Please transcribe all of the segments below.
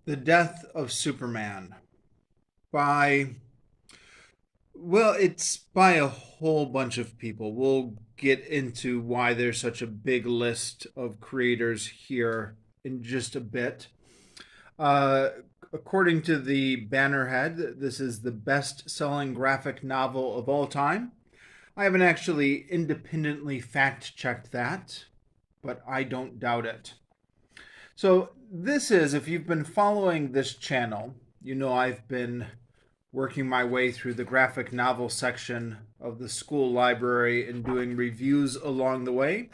The Death of Superman by, well, it's by a whole bunch of people. We'll get into why there's such a big list of creators here in just a bit. Uh, According to the Bannerhead, this is the best selling graphic novel of all time. I haven't actually independently fact checked that, but I don't doubt it. So, this is, if you've been following this channel, you know I've been working my way through the graphic novel section of the school library and doing reviews along the way.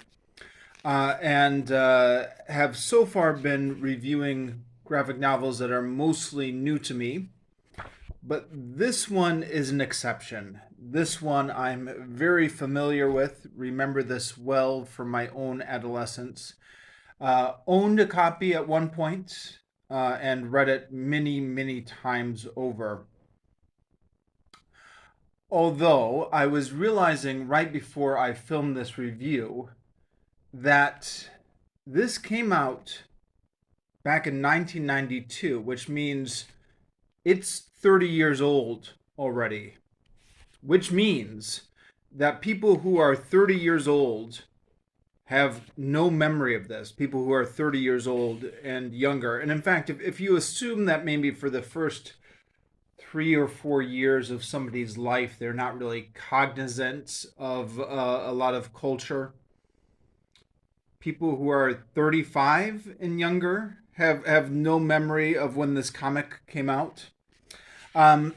And have so far been reviewing graphic novels that are mostly new to me. But this one is an exception. This one I'm very familiar with, remember this well from my own adolescence. Owned a copy at one point and read it many, many times over. Although I was realizing right before I filmed this review that this came out back in 1992, which means it's 30 years old already. Which means that people who are 30 years old have no memory of this. People who are 30 years old and younger. And in fact, if you assume that maybe for the first 3 or 4 years of somebody's life, they're not really cognizant of a lot of culture. People who are 35 and younger have no memory of when this comic came out. Um,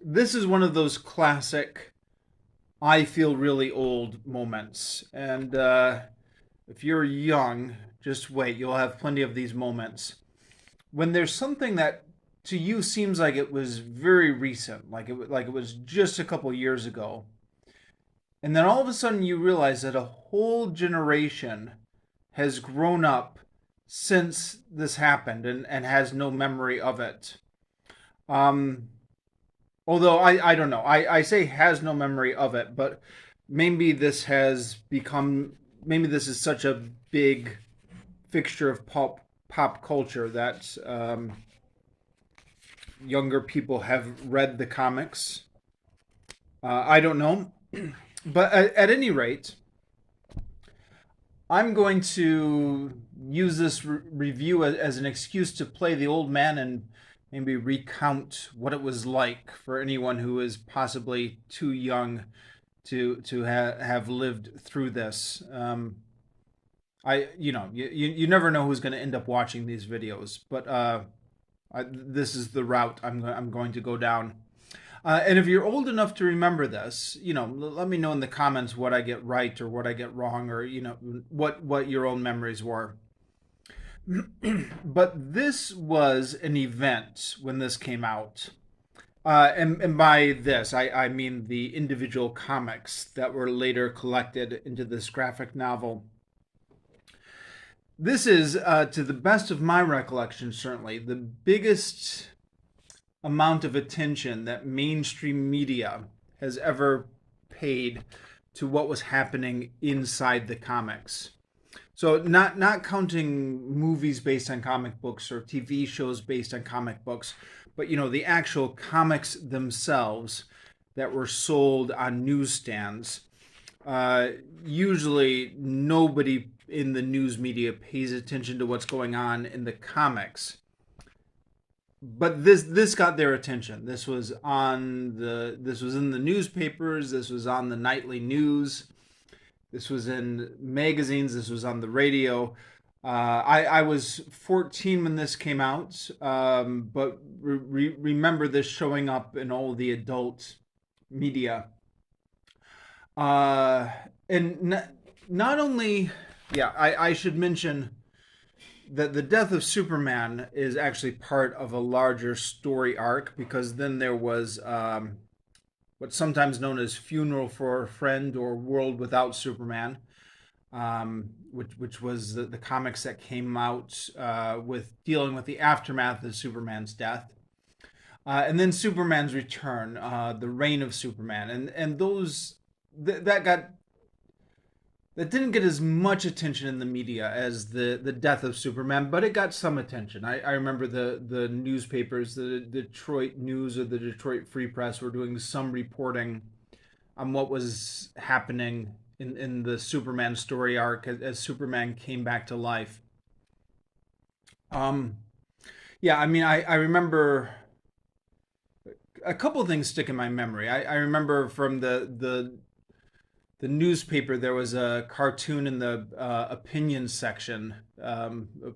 this is one of those classic I feel really old moments. And if you're young, just wait. You'll have plenty of these moments. When there's something that to you seems like it was very recent, like it was just a couple years ago, and then all of a sudden you realize that a whole generation has grown up since this happened and has no memory of it. Um, Although I don't know. I say has no memory of it, but maybe this has become, maybe this is such a big fixture of pop culture that younger people have read the comics. I don't know. But at any rate, I'm going to use this review as an excuse to play the old man and maybe recount what it was like for anyone who is possibly too young to have lived through this. You never know who's going to end up watching these videos, but this is the route I'm going to go down. And if you're old enough to remember this, let me know in the comments what I get right or what I get wrong, or what your own memories were. But this was an event when this came out. And by this, I mean the individual comics that were later collected into this graphic novel. This is, to the best of my recollection, certainly the biggest amount of attention that mainstream media has ever paid to what was happening inside the comics. So not counting movies based on comic books or TV shows based on comic books, but the actual comics themselves that were sold on newsstands. Usually nobody in the news media pays attention to what's going on in the comics, but this got their attention. This was in the newspapers. This was on the nightly news. This was in magazines. This was on the radio. I was 14 when this came out, but remember this showing up in all the adult media. And not only, yeah, I should mention that the death of Superman is actually part of a larger story arc, because then there was what's sometimes known as Funeral for a Friend or World Without Superman, which was the comics that came out with dealing with the aftermath of Superman's death. And then Superman's Return, the Reign of Superman, and those that got that didn't get as much attention in the media as the death of Superman, but it got some attention. I remember the newspapers, the Detroit News or the Detroit Free Press, were doing some reporting on what was happening in the Superman story arc as Superman came back to life. Um, yeah, I mean, I remember a couple of things stick in my memory. I remember from the newspaper, there was a cartoon in the opinion section, a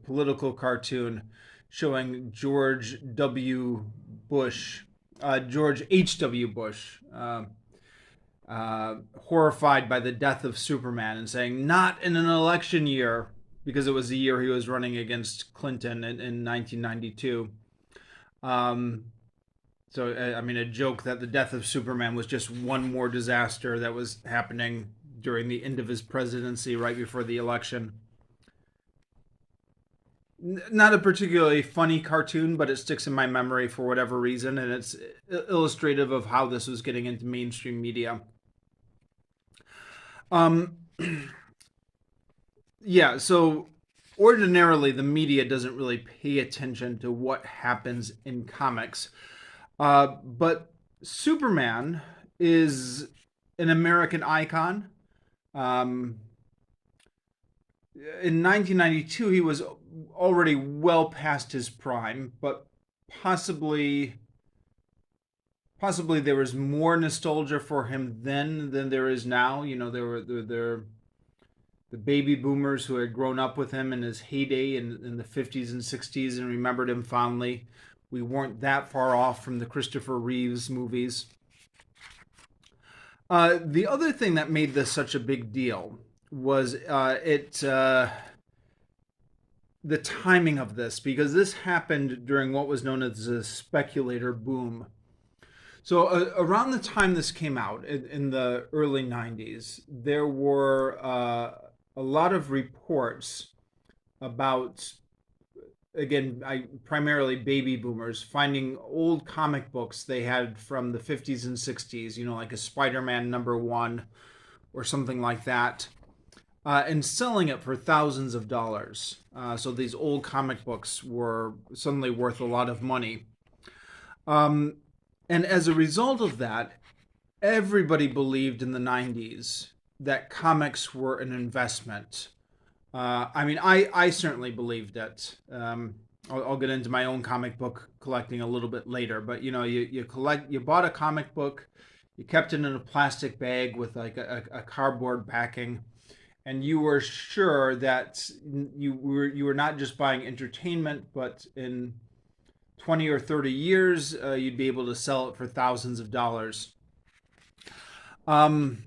political cartoon showing George W. Bush, George H.W. Bush, horrified by the death of Superman and saying, not in an election year, because it was the year he was running against Clinton in 1992. Um, so, I mean, a joke that the death of Superman was just one more disaster that was happening during the end of his presidency, right before the election. Not a particularly funny cartoon, but it sticks in my memory for whatever reason, and it's illustrative of how this was getting into mainstream media. Um, yeah, so ordinarily the media doesn't really pay attention to what happens in comics. But Superman is an American icon. Um, in 1992, he was already well past his prime, but possibly possibly there was more nostalgia for him then than there is now. You know, there the baby boomers who had grown up with him in his heyday in the 50s and 60s and remembered him fondly. We weren't that far off from the Christopher Reeves movies. The other thing that made this such a big deal was the timing of this, because this happened during what was known as a speculator boom. So around the time this came out in the early 90s, there were a lot of reports about, again, primarily baby boomers finding old comic books they had from the 50s and 60s, you know, like a Spider-Man #1 or something like that, and selling it for thousands of dollars. So these old comic books were suddenly worth a lot of money. Um, and as a result of that, everybody believed in the 90s that comics were an investment. I mean, I certainly believed it. I'll get into my own comic book collecting a little bit later, but you know, you bought a comic book, you kept it in a plastic bag with like a cardboard backing, and you were sure that you were not just buying entertainment, but in 20 or 30 years, you'd be able to sell it for thousands of dollars. Um,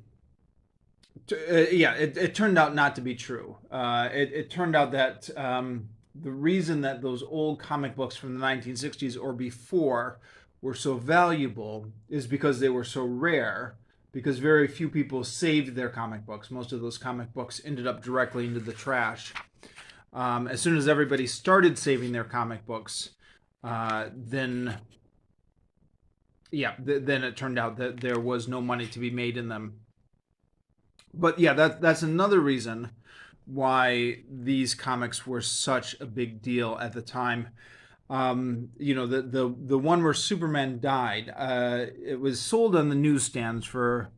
yeah, it turned out not to be true. It turned out that the reason that those old comic books from the 1960s or before were so valuable is because they were so rare, because very few people saved their comic books. Most of those comic books ended up directly into the trash. As soon as everybody started saving their comic books, then then it turned out that there was no money to be made in them. But yeah, that's another reason why these comics were such a big deal at the time. You know, the one where Superman died, it was sold on the newsstands for,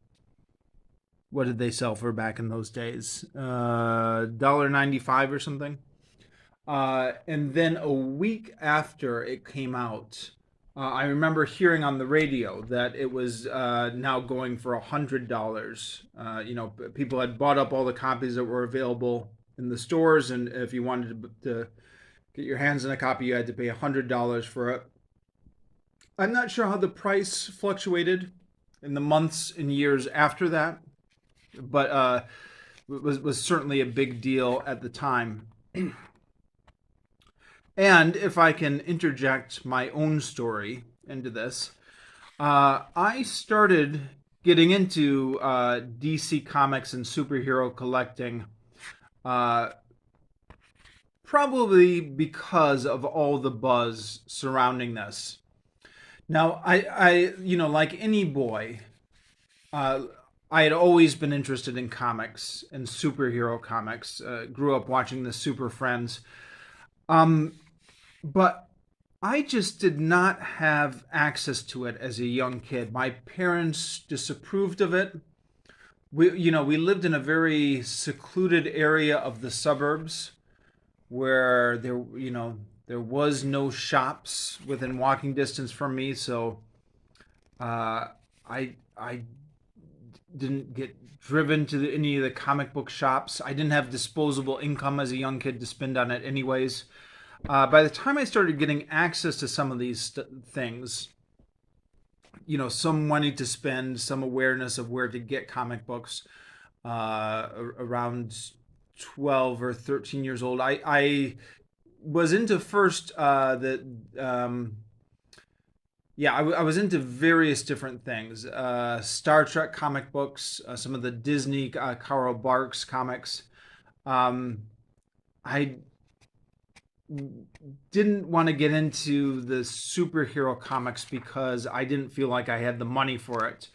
what did they sell for back in those days? $1.95 or something. And then a week after it came out, I remember hearing on the radio that it was now going for $100. You know, people had bought up all the copies that were available in the stores, and if you wanted to get your hands on a copy, you had to pay $100 for it. I'm not sure how the price fluctuated in the months and years after that, but was certainly a big deal at the time. And if I can interject my own story into this, I started getting into DC Comics and superhero collecting uh, probably because of all the buzz surrounding this. Now, you know, like any boy, uh, I had always been interested in comics and superhero comics. Grew up watching the Super Friends. Um, but I just did not have access to it as a young kid. My parents disapproved of it. We lived in a very secluded area of the suburbs where there was no shops within walking distance from me, so I didn't get driven to any of the comic book shops. I didn't have disposable income as a young kid to spend on it anyways. By the time I started getting access to some of these things, some money to spend, some awareness of where to get comic books, around 12 or 13 years old, I was into first the yeah, I was into various different things. Star Trek comic books, some of the Disney Carl Barks comics. Um, I didn't want to get into the superhero comics because I didn't feel like I had the money for it.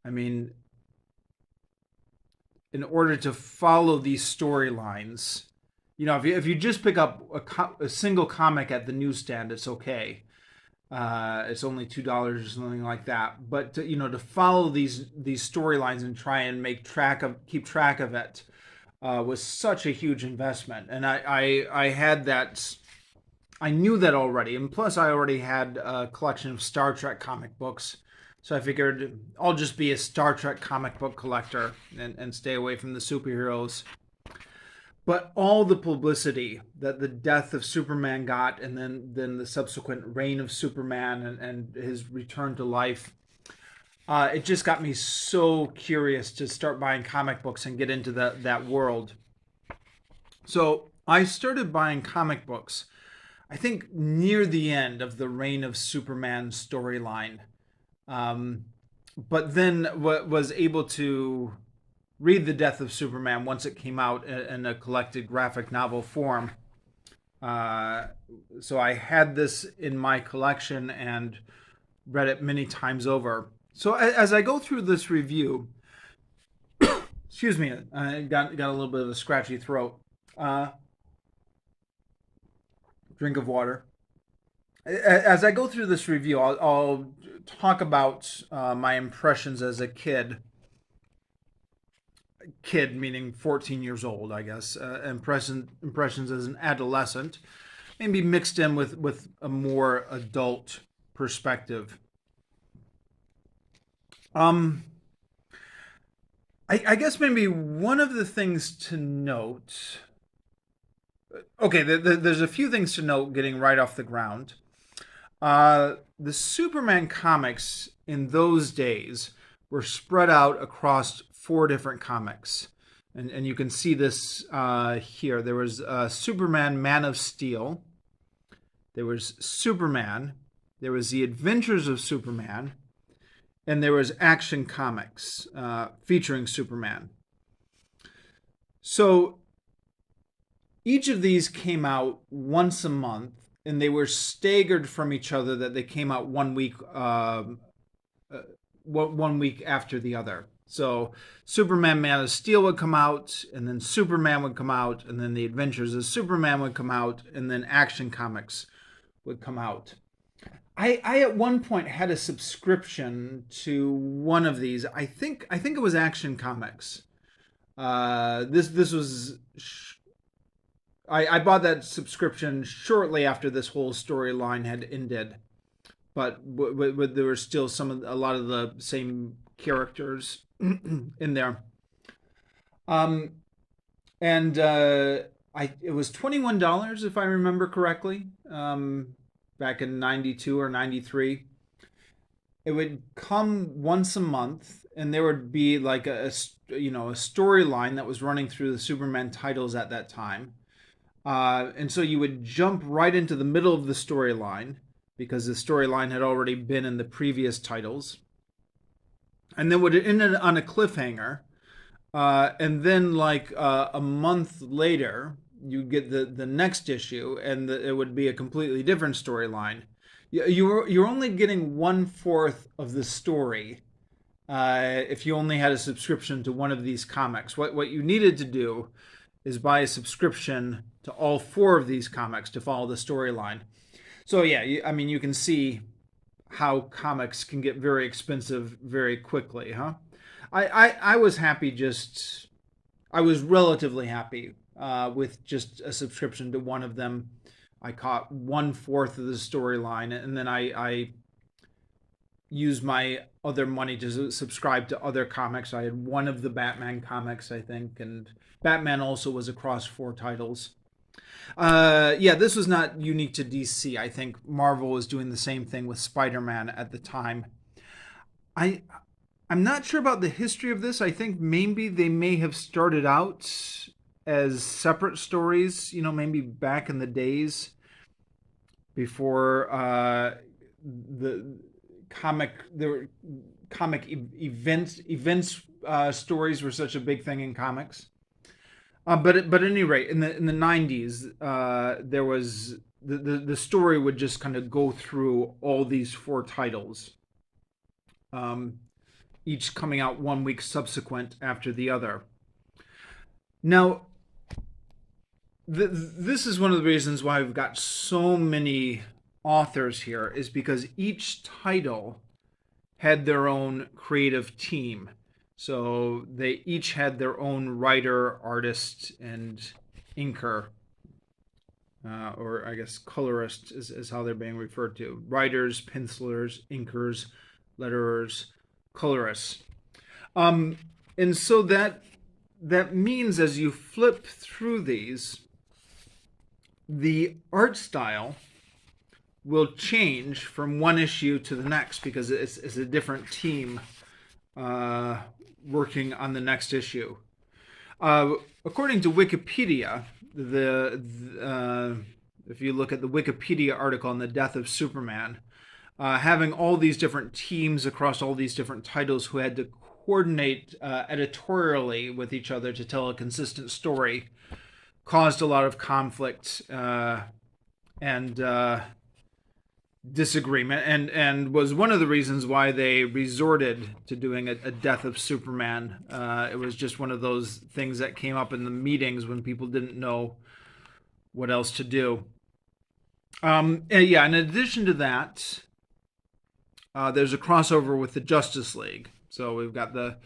I mean, in order to follow these storylines, if you just pick up a single comic at the newsstand, it's okay. It's only $2 or something like that. But to follow these storylines and try and keep track of it was such a huge investment, and I had that. I knew that already, and plus I already had a collection of Star Trek comic books, so I figured I'll just be a Star Trek comic book collector and stay away from the superheroes. But all the publicity that the death of Superman got, and then the subsequent reign of Superman and his return to life, it just got me so curious to start buying comic books and get into that world. So I started buying comic books, I think, near the end of the reign of Superman storyline. Um, but then was able to read The Death of Superman once it came out in a collected graphic novel form. Uh, so I had this in my collection and read it many times over. So as I go through this review, excuse me, I got a little bit of a scratchy throat. Uh, Drink of water. As I go through this review, I'll talk about my impressions as a kid. Kid meaning 14 years old, I guess. Impressions as an adolescent, maybe mixed in with a more adult perspective. Um, I guess maybe one of the things to note. Okay, there's a few things to note getting right off the ground. The Superman comics in those days were spread out across four different comics. And you can see this here. There was Superman Man of Steel. There was Superman. There was The Adventures of Superman. And there was Action Comics featuring Superman. So each of these came out once a month, and they were staggered from each other. That they came out 1 week, 1 week after the other. So Superman Man of Steel would come out, and then Superman would come out, and then The Adventures of Superman would come out, and then Action Comics would come out. I at one point had a subscription to one of these. I think it was Action Comics. This was I bought that subscription shortly after this whole storyline had ended, but there were still a lot of the same characters in there. Um, and it was $21 if I remember correctly. Back in '92 or '93, it would come once a month, and there would be like a storyline that was running through the Superman titles at that time. And so you would jump right into the middle of the storyline because the storyline had already been in the previous titles, and then would end on a cliffhanger. And then, like a month later, you get the next issue, and it would be a completely different storyline. You're only getting 1/4 of the story if you only had a subscription to one of these comics. What you needed to do is buy a subscription to all four of these comics to follow the storyline. So yeah, I mean, you can see how comics can get very expensive very quickly, huh? I was happy just I was relatively happy with just a subscription to one of them. I caught 1/4 of the storyline, and then I used my other money to subscribe to other comics. I had one of the Batman comics, I think, and Batman also was across four titles. Yeah, this was not unique to DC. I think Marvel was doing the same thing with Spider-Man at the time. I I'm not sure about the history of this. I think maybe they may have started out as separate stories, maybe back in the days before the the comic events stories were such a big thing in comics. But at any rate, in the 90s, there was the story would just kind of go through all these four titles, um, each coming out 1 week subsequent after the other. Now, this is one of the reasons why we've got so many authors here, is because each title had their own creative team. So they each had their own writer, artist, and inker, or I guess colorist is how they're being referred to. Writers, pencilers, inkers, letterers, colorists. And so that means as you flip through these, the art style will change from one issue to the next because it's a different team working on the next issue. According to Wikipedia, if you look at the Wikipedia article on the death of Superman, having all these different teams across all these different titles who had to coordinate editorially with each other to tell a consistent story caused a lot of conflict and disagreement, and was one of the reasons why they resorted to doing a death of Superman. It was just one of those things that came up in the meetings when people didn't know what else to do. And yeah, in addition to that, there's a crossover with the Justice League. So we've got the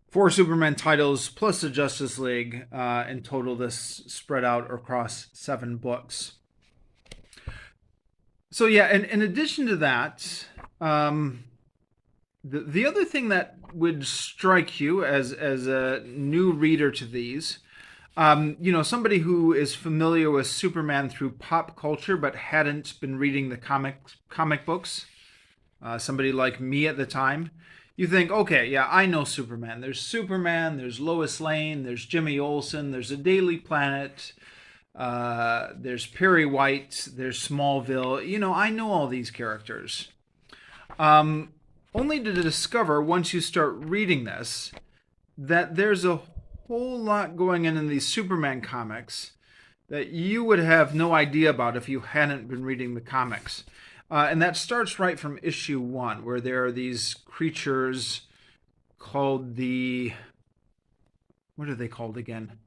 4 Superman titles plus the Justice League. In total, this spread out across 7 books. So yeah, and in addition to that, the other thing that would strike you as a new reader to these, somebody who is familiar with Superman through pop culture but hadn't been reading the comic books, somebody like me at the time, you think, okay, yeah, I know Superman. There's Lois Lane, there's Jimmy Olsen, there's a Daily Planet. There's Perry White, there's Smallville. I know all these characters. Only to discover, once you start reading this, that there's a whole lot going on in these Superman comics that you would have no idea about if you hadn't been reading the comics. And that starts right from issue 1, where there are these creatures called what are they called again?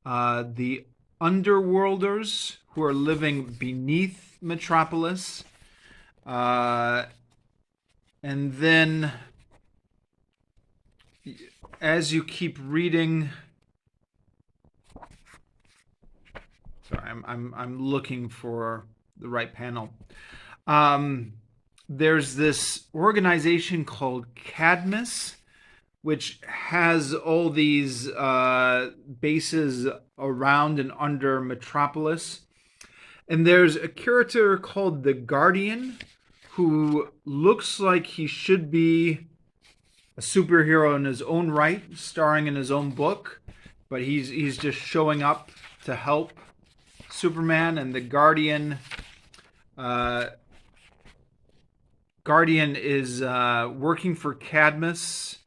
The underworlders, who are living beneath Metropolis. And then as you keep reading, sorry, I'm looking for the right panel. There's this organization called Cadmus, which has all these bases around and under Metropolis. And there's a character called the Guardian, who looks like he should be a superhero in his own right, starring in his own book, but he's just showing up to help Superman. And the Guardian is working for Cadmus.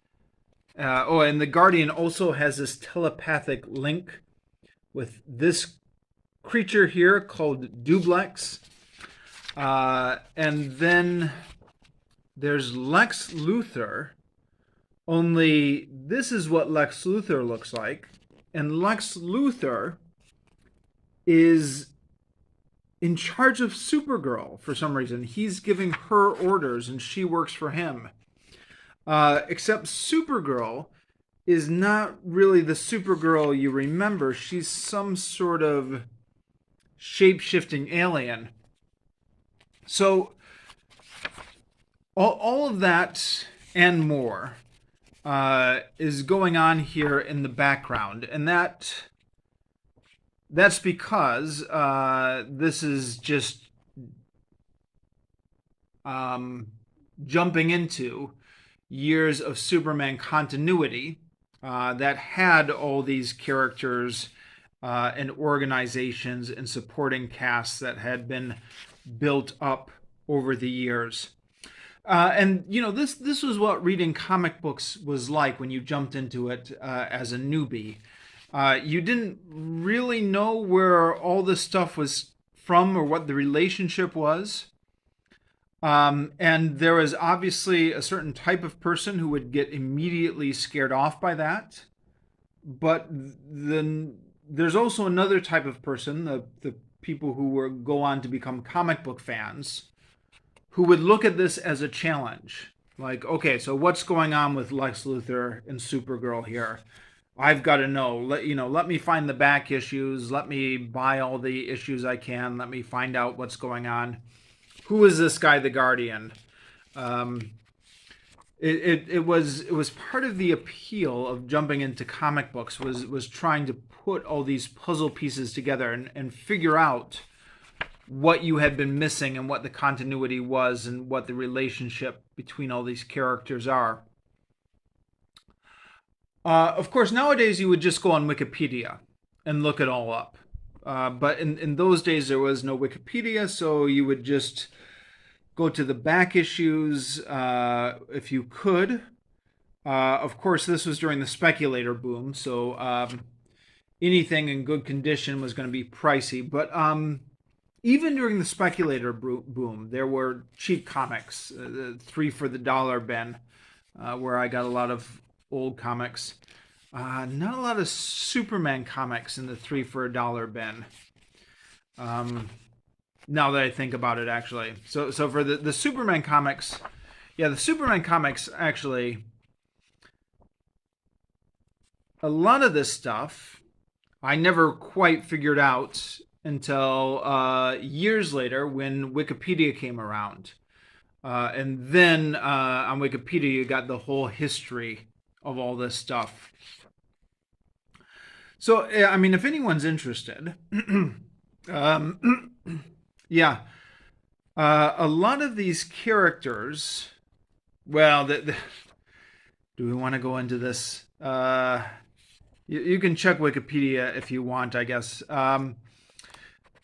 And the Guardian also has this telepathic link with this creature here called Duplex. And then there's Lex Luthor, Only this is what Lex Luthor looks like. And Lex Luthor is in charge of Supergirl for some reason. He's giving her orders and she works for him. Except Supergirl is not really the Supergirl you remember. She's some sort of shape-shifting alien. So all of that and more is going on here in the background, and that's because this is just jumping into years of Superman continuity that had all these characters and organizations and supporting casts that had been built up over the years. And you know, this was what reading comic books was like when you jumped into it as a newbie. You didn't really know where all this stuff was from or what the relationship was. And there was obviously a certain type of person who would get immediately scared off by that. But then there's also another type of person, the people who go on to become comic book fans, who would look at this as a challenge. Like, okay, so what's going on with Lex Luthor and Supergirl here? I've got to know. Let me find the back issues. Let me buy all the issues I can. Let me find out what's going on. Who is this guy, the Guardian? It was part of the appeal of jumping into comic books was trying to put all these puzzle pieces together and figure out what you had been missing and what the continuity was and what the relationship between all these characters are. Of course, nowadays you would just go on Wikipedia and look it all up. But in those days there was no Wikipedia, so you would just go to the back issues if you could. Of course, this was during the speculator boom, so anything in good condition was going to be pricey. But even during the speculator boom, there were cheap comics, 3 for the dollar bin, where I got a lot of old comics. Not a lot of Superman comics in the 3 for a dollar bin. Now that I think about it, actually. So for the Superman comics, yeah, the Superman comics, actually, a lot of this stuff I never quite figured out until years later when Wikipedia came around. And then on Wikipedia, you got the whole history of all this stuff. So, I mean, if anyone's interested, yeah, a lot of these characters, well, do we want to go into this? You can check Wikipedia if you want, I guess.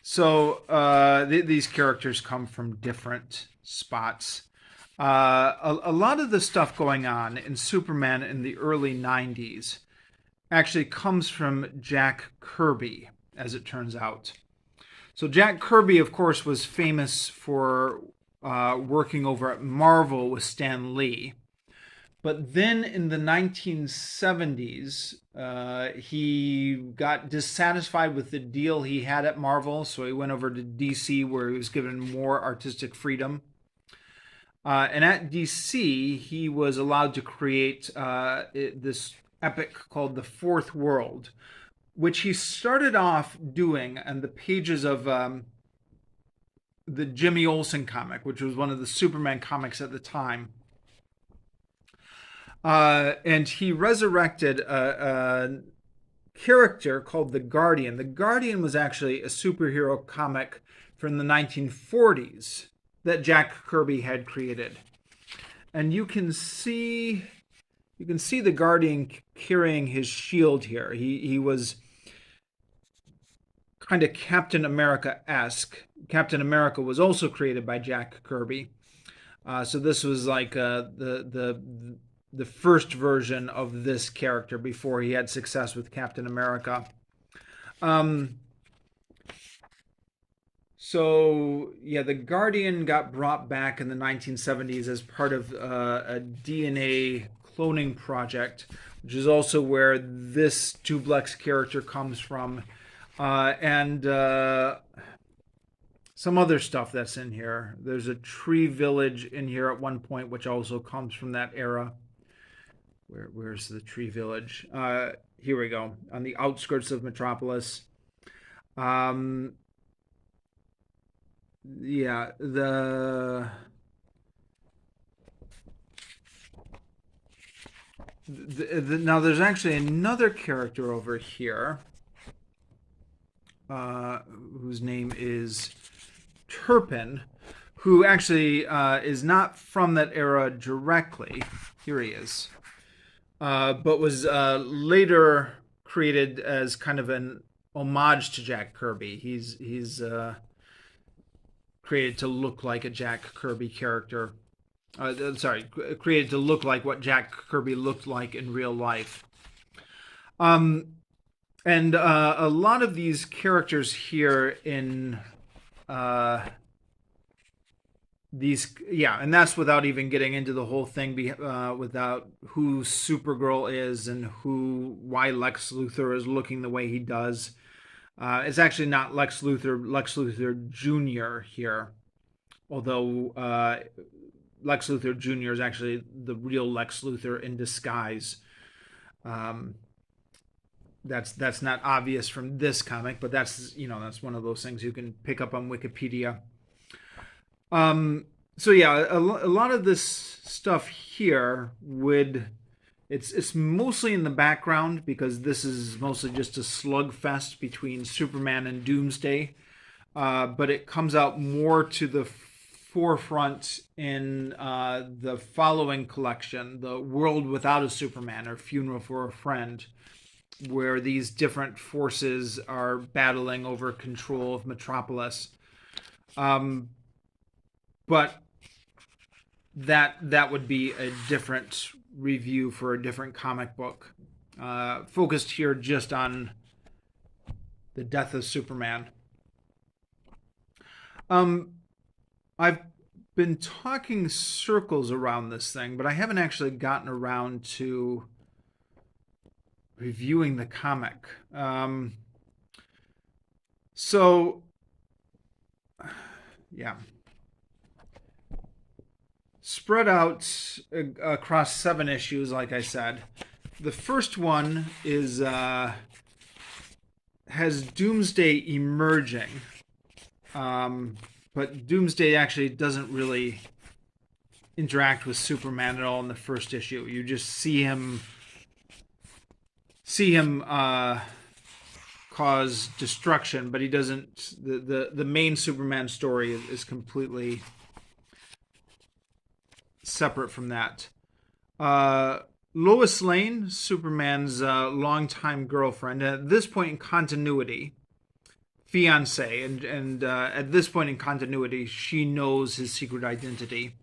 These characters come from different spots. A lot of the stuff going on in Superman in the early 90s actually comes from Jack Kirby, as it turns out. So Jack Kirby, of course, was famous for working over at Marvel with Stan Lee. But then in the 1970s, he got dissatisfied with the deal he had at Marvel, so he went over to DC, where he was given more artistic freedom. And at DC, he was allowed to create this epic called The Fourth World, which he started off doing on the pages of the Jimmy Olsen comic, which was one of the Superman comics at the time. And he resurrected a character called the Guardian. The Guardian was actually a superhero comic from the 1940s that Jack Kirby had created. And you can see the Guardian carrying his shield here. He was kind of Captain America-esque. Captain America was also created by Jack Kirby. So this was like the first version of this character before he had success with Captain America. The Guardian got brought back in the 1970s as part of a DNA cloning project, which is also where this Duplex character comes from, and some other stuff that's in here. There's a tree village in here at one point, which also comes from that era. Where's the tree village? Here we go, on the outskirts of Metropolis. Yeah, now there's actually another character over here, whose name is Turpin, who actually is not from that era directly. Here he is, but was later created as kind of an homage to Jack Kirby. He's created to look like a Jack Kirby character. Created to look like what Jack Kirby looked like in real life. And a lot of these characters here in and that's without even getting into the whole thing without who Supergirl is and why Lex Luthor is looking the way he does. It's actually not Lex Luthor Jr. here, although Lex Luthor Jr. is actually the real Lex Luthor in disguise. That's not obvious from this comic, but that's one of those things you can pick up on Wikipedia. So yeah, a lot of this stuff here it's mostly in the background because this is mostly just a slugfest between Superman and Doomsday, but it comes out more to the forefront in the following collection, The World Without a Superman, or Funeral for a Friend, where these different forces are battling over control of Metropolis. But that would be a different review for a different comic book, focused here just on the death of Superman. I've been talking circles around this thing, but I haven't actually gotten around to reviewing the comic. Yeah. Spread out across 7 issues, like I said. The first one is has Doomsday emerging, but Doomsday actually doesn't really interact with Superman at all in the first issue. You just see him cause destruction, but he doesn't. The main Superman story is completely separate from that. Lois Lane, Superman's longtime girlfriend, at this point in continuity, fiance, and at this point in continuity, she knows his secret identity.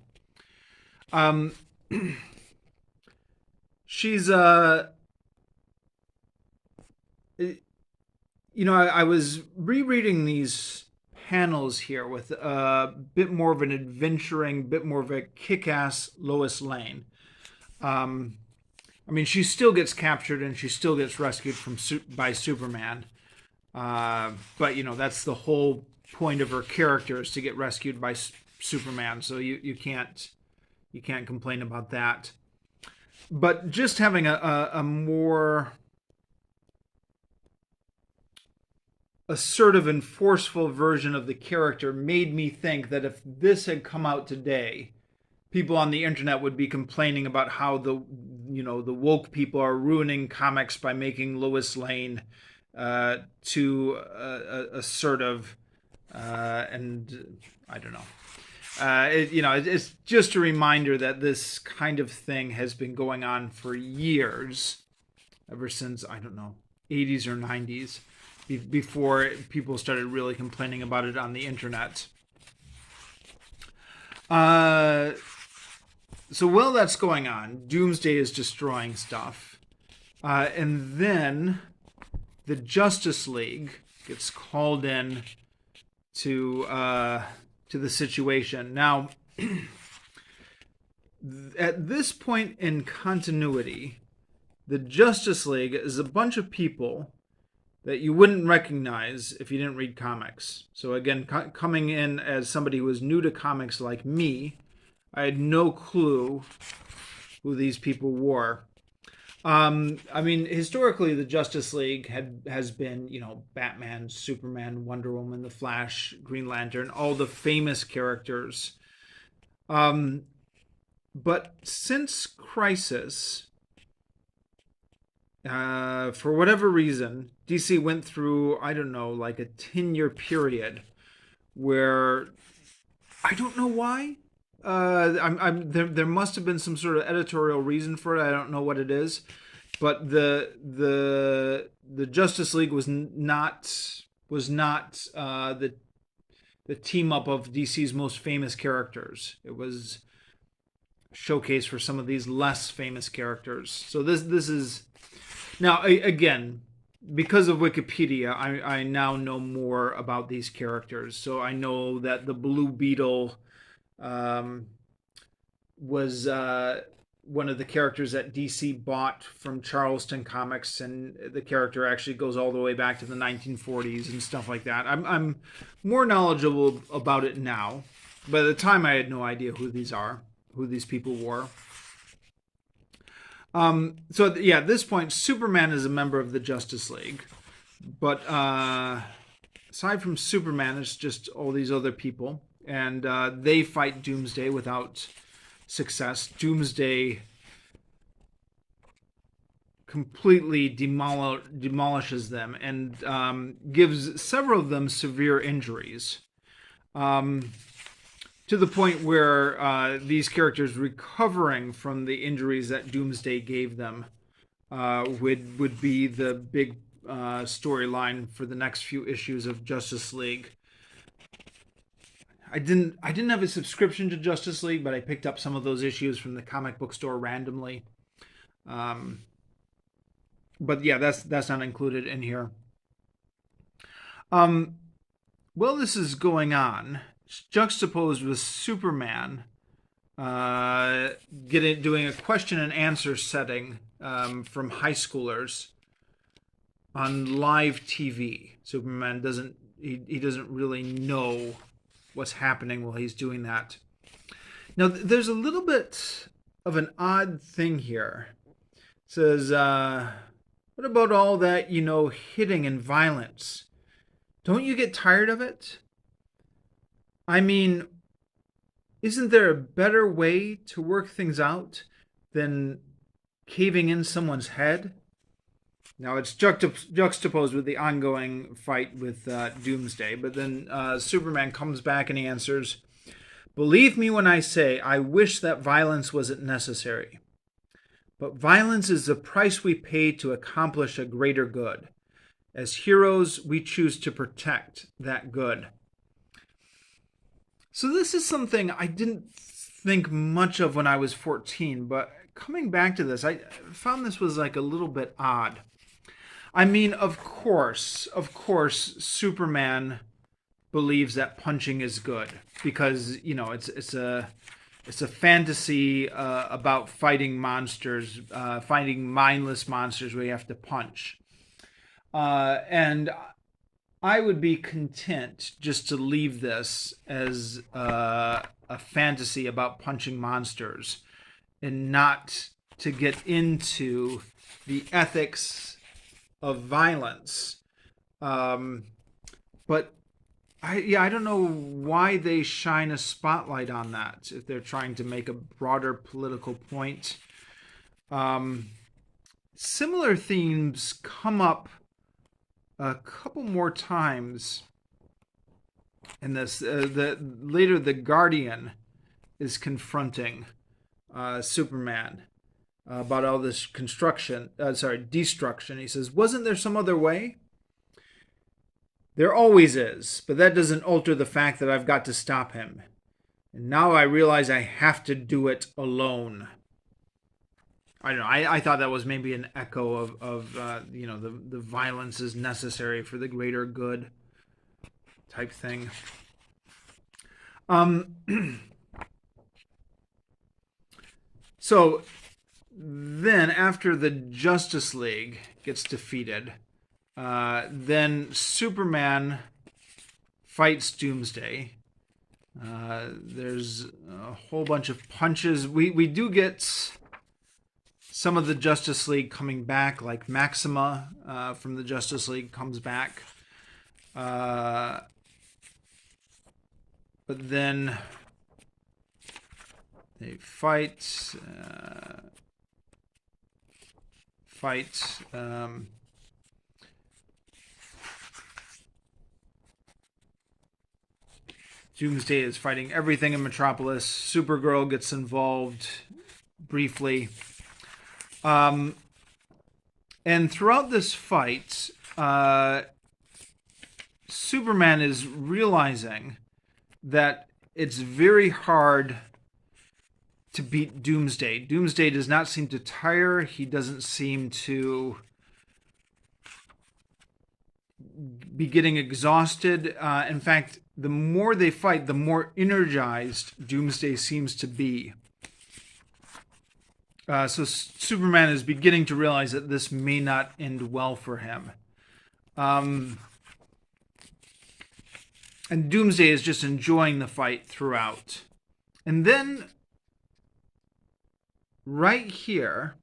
She's I was rereading these panels here with a bit more of an adventuring, bit more of a kick-ass Lois Lane. She still gets captured and she still gets rescued by Superman. But that's the whole point of her character, is to get rescued by Superman. So you can't complain about that. But just having a more assertive and forceful version of the character made me think that if this had come out today, people on the internet would be complaining about how the woke people are ruining comics by making Lois Lane too assertive, and I don't know. It's just a reminder that this kind of thing has been going on for years, ever since, I don't know, 80s or 90s. Before people started really complaining about it on the internet. So while that's going on, Doomsday is destroying stuff. And then the Justice League gets called in to the situation. Now, At this point in continuity, the Justice League is a bunch of people that you wouldn't recognize if you didn't read comics. So again, coming in as somebody who was new to comics like me, I had no clue who these people were. I mean, historically, the Justice League has been, Batman, Superman, Wonder Woman, the Flash, Green Lantern, all the famous characters. Um, but since Crisis, for whatever reason, DC went through, I don't know, like a 10-year period where I don't know why. There must have been some sort of editorial reason for it. I don't know what it is, but the Justice League was not the team up of DC's most famous characters. It was a showcase for some of these less famous characters. So this is now again, because of Wikipedia, I now know more about these characters. So I know that the Blue Beetle um, was one of the characters that DC bought from Charleston Comics, and the character actually goes all the way back to the 1940s and stuff like that. I'm more knowledgeable about it now. By the time, I had no idea who these people were. So yeah, at this point, Superman is a member of the Justice League, but aside from Superman, it's just all these other people, and they fight Doomsday without success. Doomsday completely demolishes them and gives several of them severe injuries. To the point where these characters recovering from the injuries that Doomsday gave them would be the big storyline for the next few issues of Justice League. I didn't have a subscription to Justice League, but I picked up some of those issues from the comic book store randomly. But yeah, that's not included in here. While this is going on, it's juxtaposed with Superman doing a question and answer setting from high schoolers on live TV. Superman doesn't really know what's happening while he's doing that. Now, there's a little bit of an odd thing here. It says, what about all that, hitting and violence? Don't you get tired of it? I mean, isn't there a better way to work things out than caving in someone's head? Now, it's juxtaposed with the ongoing fight with Doomsday, but then Superman comes back and he answers, "Believe me when I say I wish that violence wasn't necessary. But violence is the price we pay to accomplish a greater good. As heroes, we choose to protect that good." So this is something I didn't think much of when I was 14, but coming back to this, I found this was like a little bit odd. I mean, of course, Superman believes that punching is good because it's a fantasy about fighting monsters, fighting mindless monsters where you have to punch, and I would be content just to leave this as a fantasy about punching monsters and not to get into the ethics of violence. But I don't know why they shine a spotlight on that if they're trying to make a broader political point. Similar themes come up a couple more times in this. Later, the Guardian is confronting Superman about all this destruction. He says, "Wasn't there some other way?" "There always is, but that doesn't alter the fact that I've got to stop him. And now I realize I have to do it alone." I don't know. I thought that was maybe an echo of the violence is necessary for the greater good type thing. So then, after the Justice League gets defeated, then Superman fights Doomsday. There's a whole bunch of punches. We do get some of the Justice League coming back, like Maxima from the Justice League comes back. But then they fight. Doomsday is fighting everything in Metropolis. Supergirl gets involved briefly. And throughout this fight, Superman is realizing that it's very hard to beat Doomsday. Doomsday does not seem to tire. He doesn't seem to be getting exhausted. In fact, the more they fight, the more energized Doomsday seems to be. So Superman is beginning to realize that this may not end well for him. And Doomsday is just enjoying the fight throughout. And then, right here,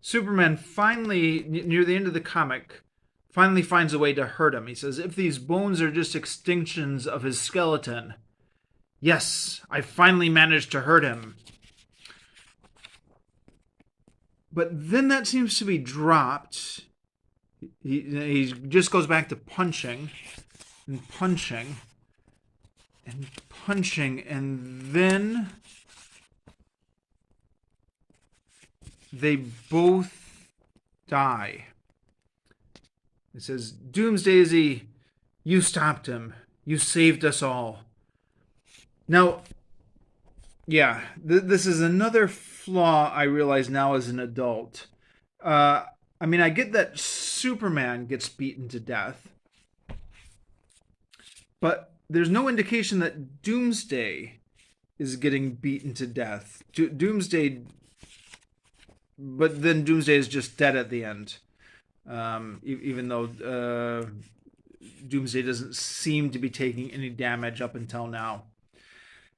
Superman finally, near the end of the comic, finally finds a way to hurt him. He says, if these bones are just extinctions of his skeleton, yes, I finally managed to hurt him. But then that seems to be dropped. He just goes back to punching and punching and punching, and then they both die. It says, Doomsday, you stopped him. You saved us all. Now, yeah, this is another flaw I realize now as an adult. I mean, I get that Superman gets beaten to death, but there's no indication that Doomsday is getting beaten to death. Doomsday, but then Doomsday is just dead at the end. Even though Doomsday doesn't seem to be taking any damage up until now.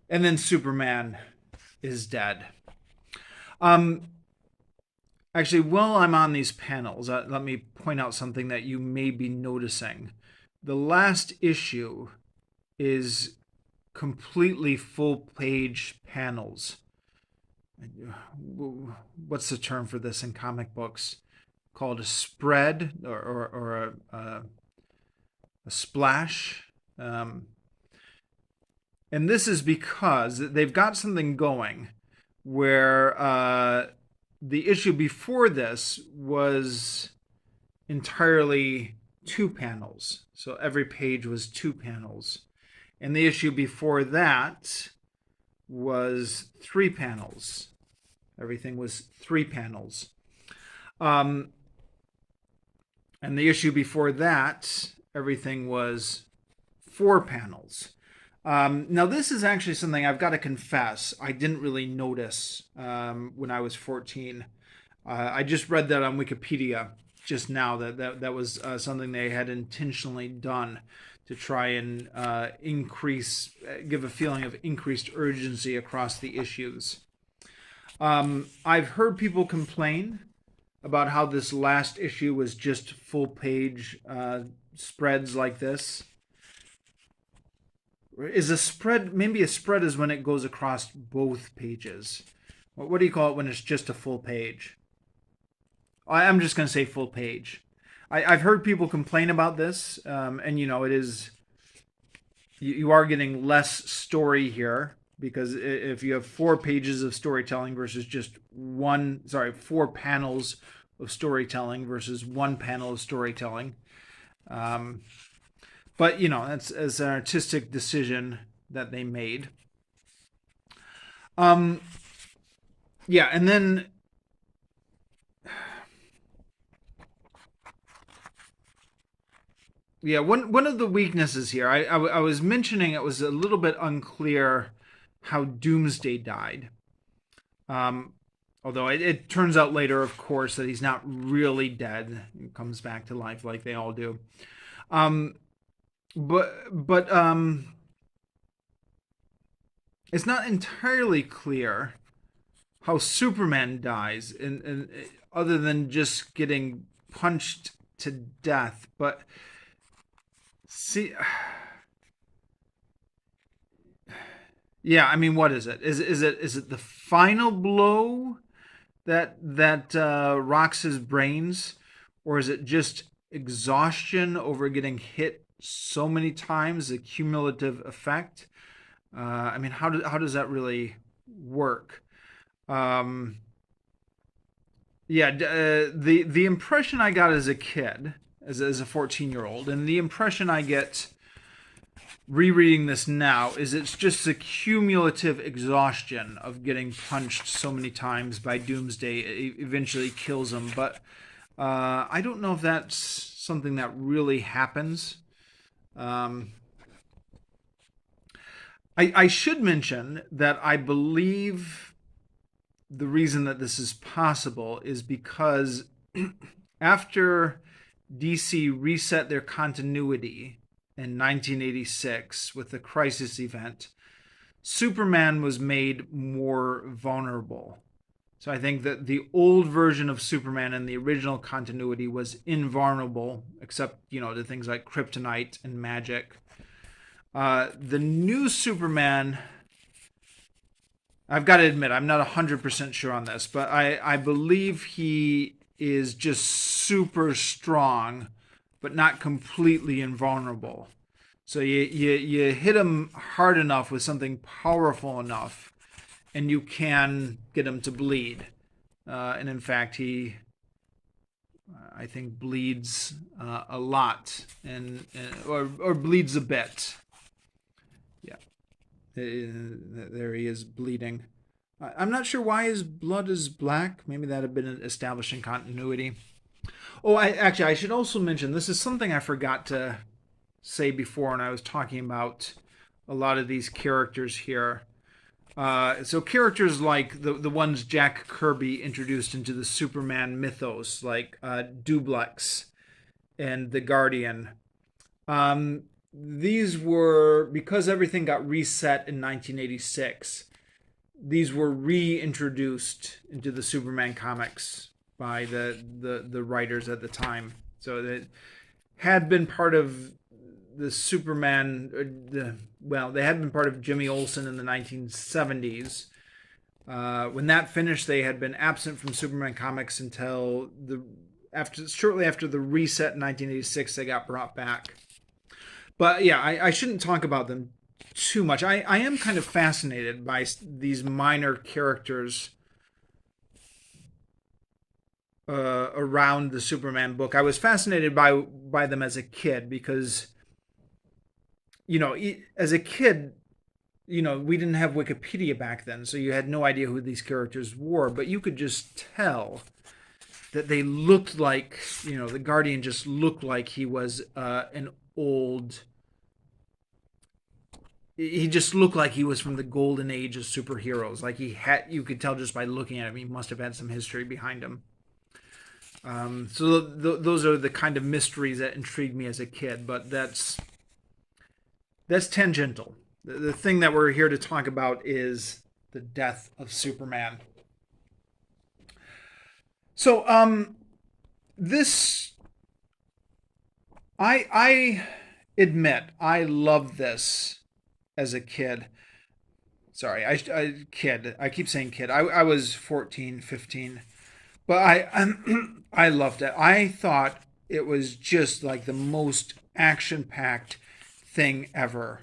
And then Superman is dead. Actually, while I'm on these panels, let me point out something that you may be noticing. The last issue is completely full-page panels. What's the term for this in comic books? Called a spread or a splash. And this is because they've got something going where the issue before this was entirely 2 panels. So every page was 2 panels. And the issue before that was 3 panels. Everything was 3 panels. And the issue before that, everything was 4 panels. Now, this is actually something I've got to confess I didn't really notice when I was 14. I just read that on Wikipedia just now, that was something they had intentionally done to try and give a feeling of increased urgency across the issues. I've heard people complain about how this last issue was just full-page spreads like this. Is a spread, maybe a spread is when it goes across both pages. What do you call it when it's just a full page? I'm just going to say full page. I've heard people complain about this, and it is, you are getting less story here, because if you have 4 pages of storytelling versus just 4 panels of storytelling versus 1 panel of storytelling. But, that's as an artistic decision that they made. Yeah, and then one of the weaknesses here, I was mentioning it was a little bit unclear how Doomsday died. Although it turns out later, of course, that he's not really dead. He comes back to life like they all do. Um, but it's not entirely clear how Superman dies, and other than just getting punched to death. But see, yeah, I mean, what is it? Is it the final blow that rocks his brains, or is it just exhaustion over getting hit so many times, the cumulative effect? I mean, how does that really work? Um, yeah, the impression I got as a kid, as a 14-year-old, and the impression I get rereading this now is it's just the cumulative exhaustion of getting punched so many times by Doomsday. It eventually kills him, but I don't know if that's something that really happens. Um, I should mention that I believe the reason that this is possible is because after DC reset their continuity in 1986 with the Crisis event, Superman was made more vulnerable. So I think that the old version of Superman in the original continuity was invulnerable, except, to things like kryptonite and magic. The new Superman, I've got to admit, I'm not 100% sure on this, but I believe he is just super strong, but not completely invulnerable. So you hit him hard enough with something powerful enough, and you can get him to bleed. And in fact, he, I think, bleeds a lot, or bleeds a bit. Yeah, there he is bleeding. I'm not sure why his blood is black. Maybe that had been established in continuity. Oh, I should also mention this is something I forgot to say before, and I was talking about a lot of these characters here. So characters like the ones Jack Kirby introduced into the Superman mythos, like Dublex and the Guardian. These were, because everything got reset in 1986. These were reintroduced into the Superman comics by the writers at the time. So that had been part of the Superman. They had been part of Jimmy Olsen in the 1970s. When that finished, they had been absent from Superman comics until shortly after the reset in 1986. They got brought back. But yeah, I shouldn't talk about them too much. I am kind of fascinated by these minor characters around the Superman book. I was fascinated by them as a kid because, as a kid, we didn't have Wikipedia back then, so you had no idea who these characters were, but you could just tell that they looked like, the Guardian just looked like he was an old. He just looked like he was from the golden age of superheroes. Like you could tell just by looking at him, he must have had some history behind him. So those are the kind of mysteries that intrigued me as a kid, but that's tangential. The thing that we're here to talk about is the death of Superman. So this I admit I loved this as a kid. Sorry, kid. I keep saying kid. I was 14, 15. But I loved it. I thought it was just like the most action-packed thing ever,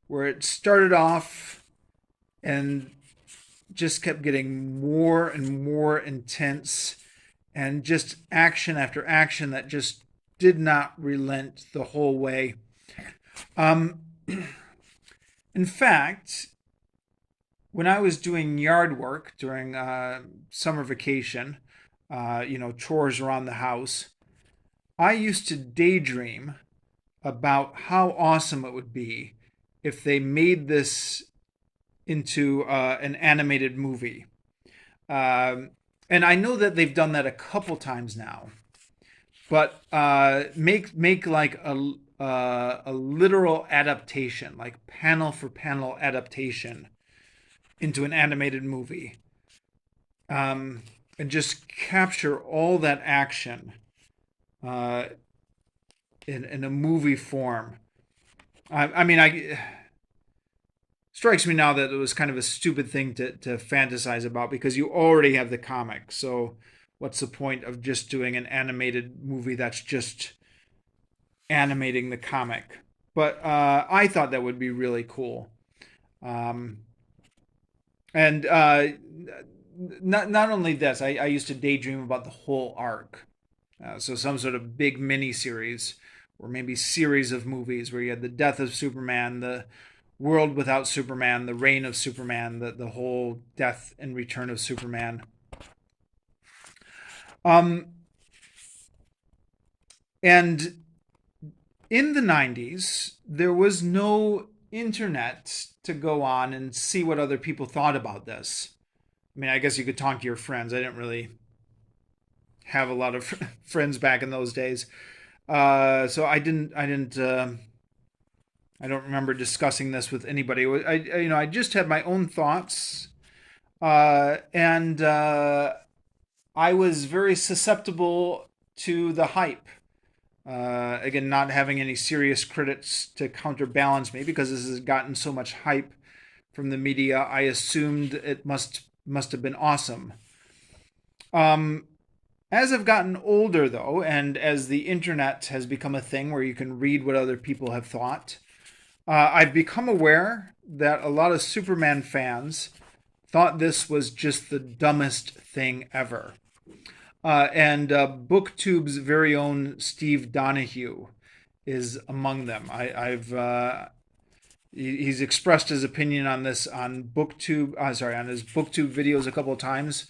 where it started off and just kept getting more and more intense, and just action after action that just did not relent the whole way. Um, in fact, when I was doing yard work during summer vacation, chores around the house, I used to daydream about how awesome it would be if they made this into an animated movie. And I know that they've done that a couple times now, but make like a literal adaptation, like panel for panel adaptation into an animated movie, um, and just capture all that action uh, in a movie form. I mean, I strikes me now that it was kind of a stupid thing to fantasize about because you already have the comic. So what's the point of just doing an animated movie that's just animating the comic? But I thought that would be really cool. Um, and not only this, I used to daydream about the whole arc. So some sort of big mini series, or maybe series of movies where you had the death of Superman, the world without Superman, the reign of Superman, the whole death and return of Superman. Um, and in the 90s, there was no internet to go on and see what other people thought about this. I mean, I guess you could talk to your friends. I didn't really have a lot of friends back in those days, so I don't remember discussing this with anybody. I just had my own thoughts, and I was very susceptible to the hype. Again, not having any serious critics to counterbalance me because this has gotten so much hype from the media. I assumed it must have been awesome. Um, as I've gotten older, though, and as the internet has become a thing where you can read what other people have thought, I've become aware that a lot of Superman fans thought this was just the dumbest thing ever. And BookTube's very own Steve Donahue is among them. He's expressed his opinion on this on BookTube. On his BookTube videos a couple of times.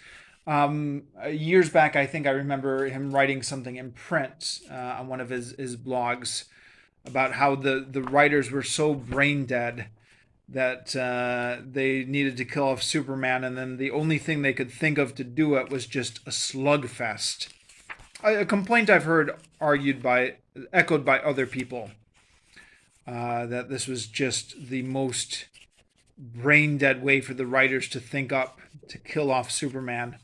Years back, I think I remember him writing something in print on one of his blogs about how the writers were so brain dead that they needed to kill off Superman, and then the only thing they could think of to do it was just a slugfest. A complaint I've heard echoed by other people, that this was just the most brain dead way for the writers to think up to kill off Superman.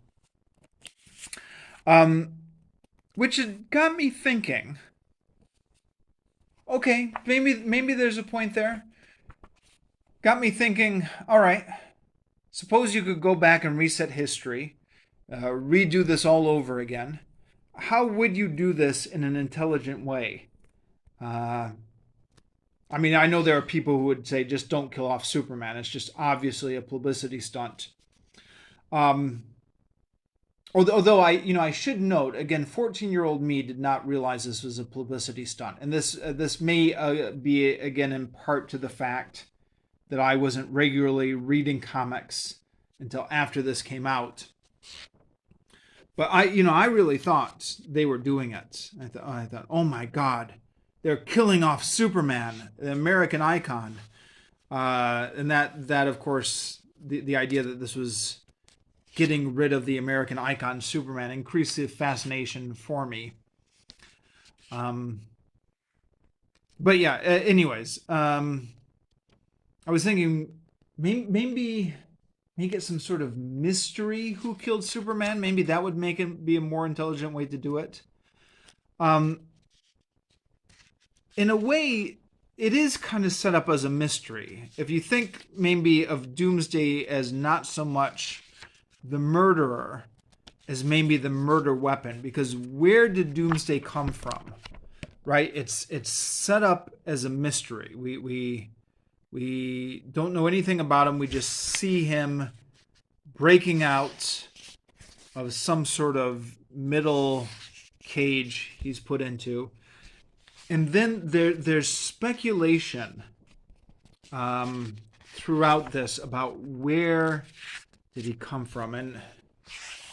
Which had got me thinking. Okay, maybe there's a point there. Got me thinking. All right, suppose you could go back and reset history, redo this all over again. How would you do this in an intelligent way? Uh, I mean, I know there are people who would say just don't kill off Superman. It's just obviously a publicity stunt. Um, although I should note again, 14-year-old me did not realize this was a publicity stunt, and this may be again in part to the fact that I wasn't regularly reading comics until after this came out. But I really thought they were doing it. I thought, oh my God, they're killing off Superman, the American icon, and that of course the idea that this was getting rid of the American icon Superman increased the fascination for me. But yeah, anyways, I was thinking maybe make it some sort of mystery who killed Superman. Maybe that would make it be a more intelligent way to do it. Um, in a way, it is kind of set up as a mystery. If you think maybe of Doomsday as not so much the murderer as maybe the murder weapon, because where did Doomsday come from? Right? It's set up as a mystery. We don't know anything about him. We just see him breaking out of some sort of middle cage he's put into. And then there's speculation throughout this about where did he come from. And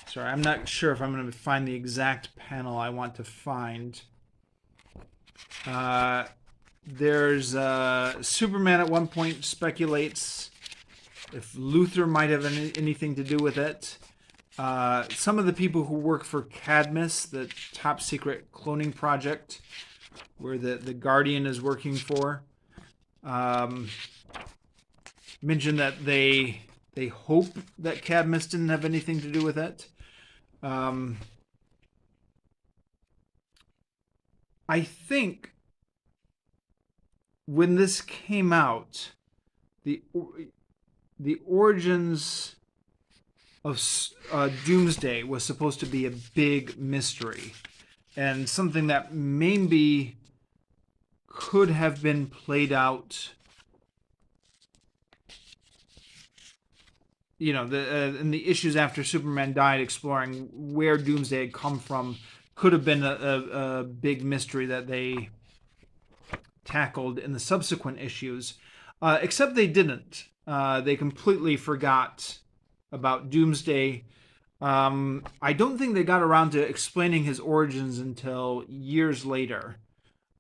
sorry, I'm not sure if I'm going to find the exact panel I want to find. There's Superman at one point speculates if Luthor might have anything to do with it. Some of the people who work for Cadmus, the top secret cloning project, where the Guardian is working for, um, mentioned that they hope that Cadmus didn't have anything to do with it. I think when this came out, the the origins of Doomsday was supposed to be a big mystery and something that maybe could have been played out. You know, and the issues after Superman died, exploring where Doomsday had come from, could have been a big mystery that they tackled in the subsequent issues. Except they didn't. They completely forgot about Doomsday. I don't think they got around to explaining his origins until years later.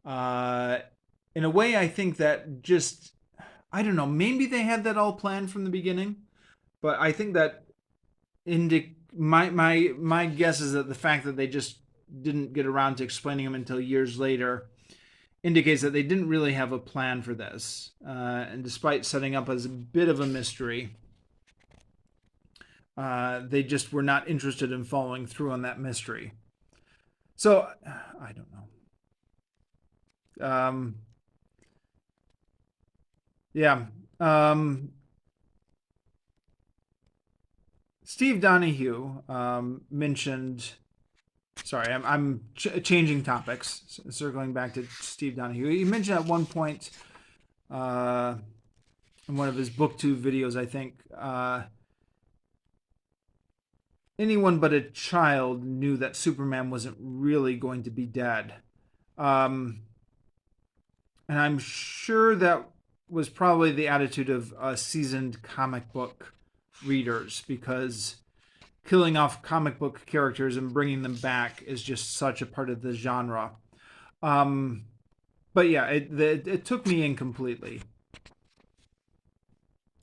In a way, I think that just, I don't know, maybe they had that all planned from the beginning, but I think that my guess is that the fact that they just didn't get around to explaining him until years later indicates that they didn't really have a plan for this. And despite setting up as a bit of a mystery, they just were not interested in following through on that mystery. So, I don't know. Yeah. Steve Donahue mentioned. Sorry, I'm changing topics, circling back to Steve Donahue. He mentioned at one point in one of his BookTube videos, I think, anyone but a child knew that Superman wasn't really going to be dead. And I'm sure that was probably the attitude of seasoned comic book readers, because killing off comic book characters and bringing them back is just such a part of the genre. But yeah, it took me in completely.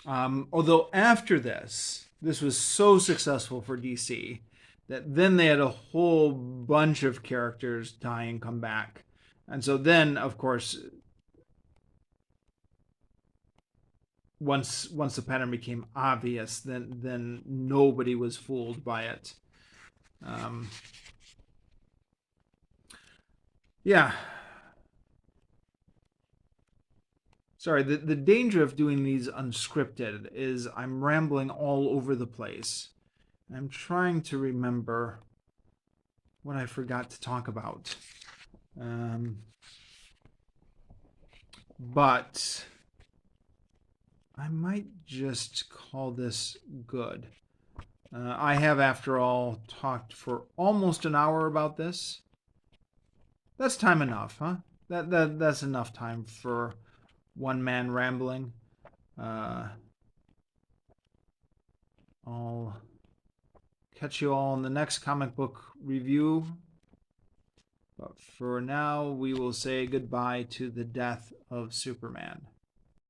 Although after this was so successful for DC that then they had a whole bunch of characters die and come back. And so then, of course, once the pattern became obvious, then nobody was fooled by it. Yeah. Sorry, the danger of doing these unscripted is I'm rambling all over the place. I'm trying to remember what I forgot to talk about. But I might just call this good. I have, after all, talked for almost an hour about this. That's time enough, huh? That's enough time for one man rambling. I'll catch you all in the next comic book review. But for now, we will say goodbye to the death of Superman.